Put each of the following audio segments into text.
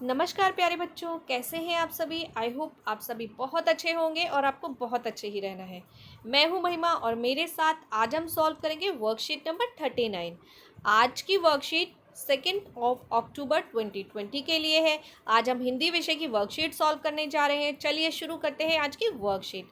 नमस्कार प्यारे बच्चों, कैसे हैं आप सभी। आई होप आप सभी बहुत अच्छे होंगे और आपको बहुत अच्छे ही रहना है। मैं हूं महिमा और मेरे साथ आज हम सॉल्व करेंगे वर्कशीट नंबर 39। आज की वर्कशीट 2 अक्टूबर 2020 के लिए है। आज हम हिंदी विषय की वर्कशीट सॉल्व करने जा रहे हैं। चलिए शुरू करते हैं आज की वर्कशीट।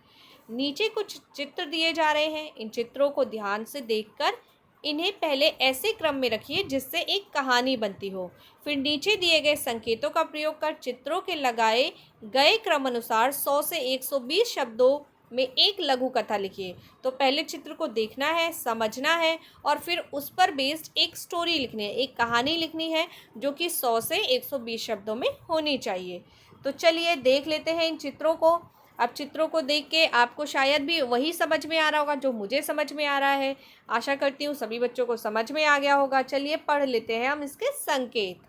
नीचे कुछ चित्र दिए जा रहे हैं। इन चित्रों को ध्यान से देखकर इन्हें पहले ऐसे क्रम में रखिए जिससे एक कहानी बनती हो। फिर नीचे दिए गए संकेतों का प्रयोग कर चित्रों के लगाए गए क्रम अनुसार 100 से 120 शब्दों में एक लघु कथा लिखिए। तो पहले चित्र को देखना है, समझना है और फिर उस पर बेस्ड एक स्टोरी लिखनी है, एक कहानी लिखनी है जो कि 100 से 120 शब्दों में होनी चाहिए। तो चलिए देख लेते हैं इन चित्रों को। अब चित्रों को देख के आपको शायद भी वही समझ में आ रहा होगा जो मुझे समझ में आ रहा है। आशा करती हूँ सभी बच्चों को समझ में आ गया होगा। चलिए पढ़ लेते हैं हम इसके संकेत।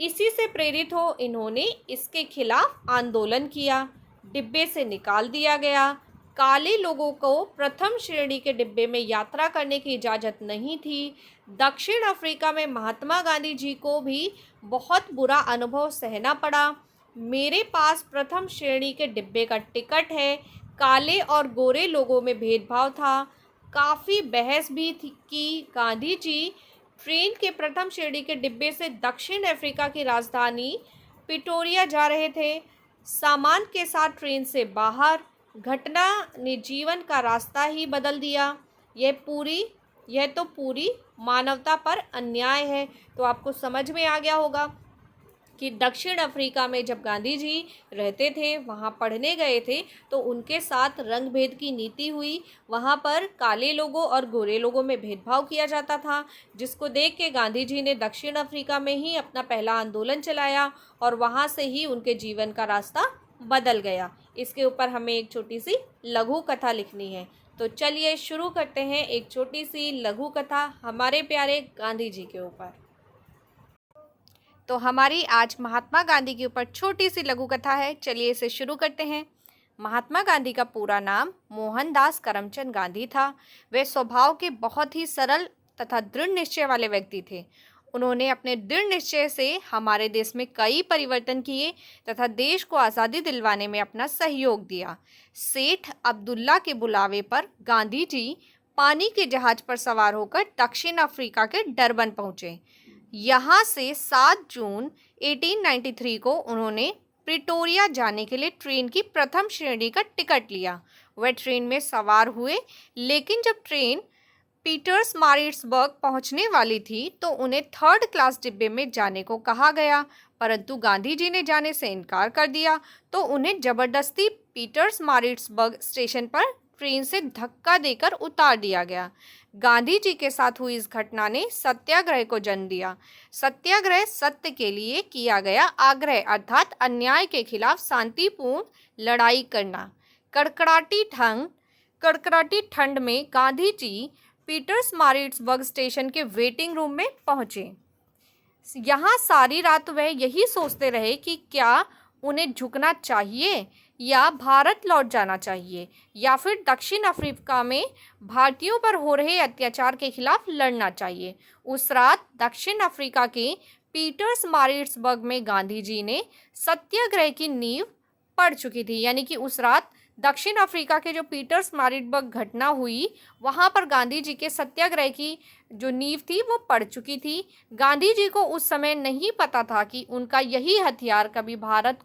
इसी से प्रेरित हो इन्होंने इसके खिलाफ आंदोलन किया। डिब्बे से निकाल दिया गया। काले लोगों को प्रथम श्रेणी के डिब्बे में यात्रा करने की इजाज़त नहीं थी। दक्षिण अफ्रीका में महात्मा गांधी जी को भी बहुत बुरा अनुभव सहना पड़ा। मेरे पास प्रथम श्रेणी के डिब्बे का टिकट है। काले और गोरे लोगों में भेदभाव था। काफ़ी बहस भी थी कि गांधी जी ट्रेन के प्रथम श्रेणी के डिब्बे से दक्षिण अफ्रीका की राजधानी पिटोरिया जा रहे थे। सामान के साथ ट्रेन से बाहर घटना ने जीवन का रास्ता ही बदल दिया। यह तो पूरी मानवता पर अन्याय है। तो आपको समझ में आ गया होगा कि दक्षिण अफ्रीका में जब गांधी जी रहते थे, वहाँ पढ़ने गए थे, तो उनके साथ रंग भेद की नीति हुई। वहाँ पर काले लोगों और गोरे लोगों में भेदभाव किया जाता था, जिसको देख के गांधी जी ने दक्षिण अफ्रीका में ही अपना पहला आंदोलन चलाया और वहाँ से ही उनके जीवन का रास्ता बदल गया। इसके ऊपर हमें एक छोटी सी लघु कथा लिखनी है। तो चलिए शुरू करते हैं एक छोटी सी लघु कथा हमारे प्यारे गांधी जी के ऊपर। तो हमारी आज महात्मा गांधी के ऊपर छोटी सी लघु कथा है। चलिए इसे शुरू करते हैं। महात्मा गांधी का पूरा नाम मोहनदास करमचंद गांधी था। वे स्वभाव के बहुत ही सरल तथा दृढ़ निश्चय वाले व्यक्ति थे। उन्होंने अपने दृढ़ निश्चय से हमारे देश में कई परिवर्तन किए तथा देश को आज़ादी दिलवाने में अपना सहयोग दिया। सेठ अब्दुल्ला के बुलावे पर गांधी जी पानी के जहाज पर सवार होकर दक्षिण अफ्रीका के डरबन पहुँचे। यहाँ से 7 जून 1893 को उन्होंने प्रिटोरिया जाने के लिए ट्रेन की प्रथम श्रेणी का टिकट लिया। वह ट्रेन में सवार हुए, लेकिन जब ट्रेन पीटर्समारिट्सबर्ग पहुंचने वाली थी तो उन्हें 3rd क्लास डिब्बे में जाने को कहा गया, परंतु गांधी जी ने जाने से इनकार कर दिया तो उन्हें जबरदस्ती पीटर्समारिट्सबर्ग स्टेशन पर ट्रेन से धक्का देकर उतार दिया गया। गांधी जी के साथ हुई इस घटना ने सत्याग्रह को जन्म दिया। सत्याग्रह सत्य के लिए किया गया आग्रह, अर्थात अन्याय के खिलाफ शांतिपूर्ण लड़ाई करना। कड़कड़ाटी ठंड में गांधी जी पीटर्समारिट्सबर्ग स्टेशन के वेटिंग रूम में पहुंचे। यहाँ सारी रात वह यही सोचते रहे कि क्या उन्हें झुकना चाहिए या भारत लौट जाना चाहिए या फिर दक्षिण अफ्रीका में भारतीयों पर हो रहे अत्याचार के खिलाफ लड़ना चाहिए। उस रात दक्षिण अफ्रीका के पीटर्समारिट्सबर्ग में गांधी जी ने सत्याग्रह की नींव पड़ चुकी थी। यानी कि उस रात दक्षिण अफ्रीका के जो पीटर्समारिट्सबर्ग घटना हुई, वहाँ पर गांधी जी के सत्याग्रह की जो नींव थी वो पड़ चुकी थी। गांधी जी को उस समय नहीं पता था कि उनका यही हथियार कभी भारत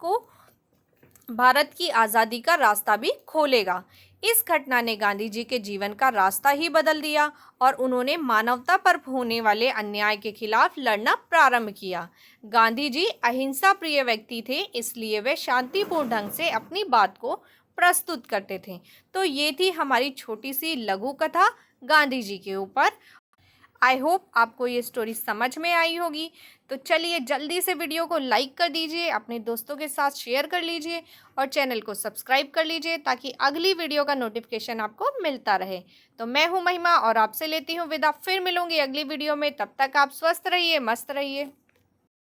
की आज़ादी का रास्ता भी खोलेगा। इस घटना ने गांधी जी के जीवन का रास्ता ही बदल दिया और उन्होंने मानवता पर होने वाले अन्याय के खिलाफ लड़ना प्रारंभ किया। गांधी जी अहिंसा प्रिय व्यक्ति थे, इसलिए वे शांतिपूर्ण ढंग से अपनी बात को प्रस्तुत करते थे। तो ये थी हमारी छोटी सी लघु कथा गांधी जी के ऊपर। आई होप आपको ये स्टोरी समझ में आई होगी। तो चलिए जल्दी से वीडियो को लाइक कर दीजिए, अपने दोस्तों के साथ शेयर कर लीजिए और चैनल को सब्सक्राइब कर लीजिए ताकि अगली वीडियो का नोटिफिकेशन आपको मिलता रहे। तो मैं हूँ महिमा और आपसे लेती हूँ विदा। फिर मिलूंगी अगली वीडियो में। तब तक आप स्वस्थ रहिए, मस्त रहिए।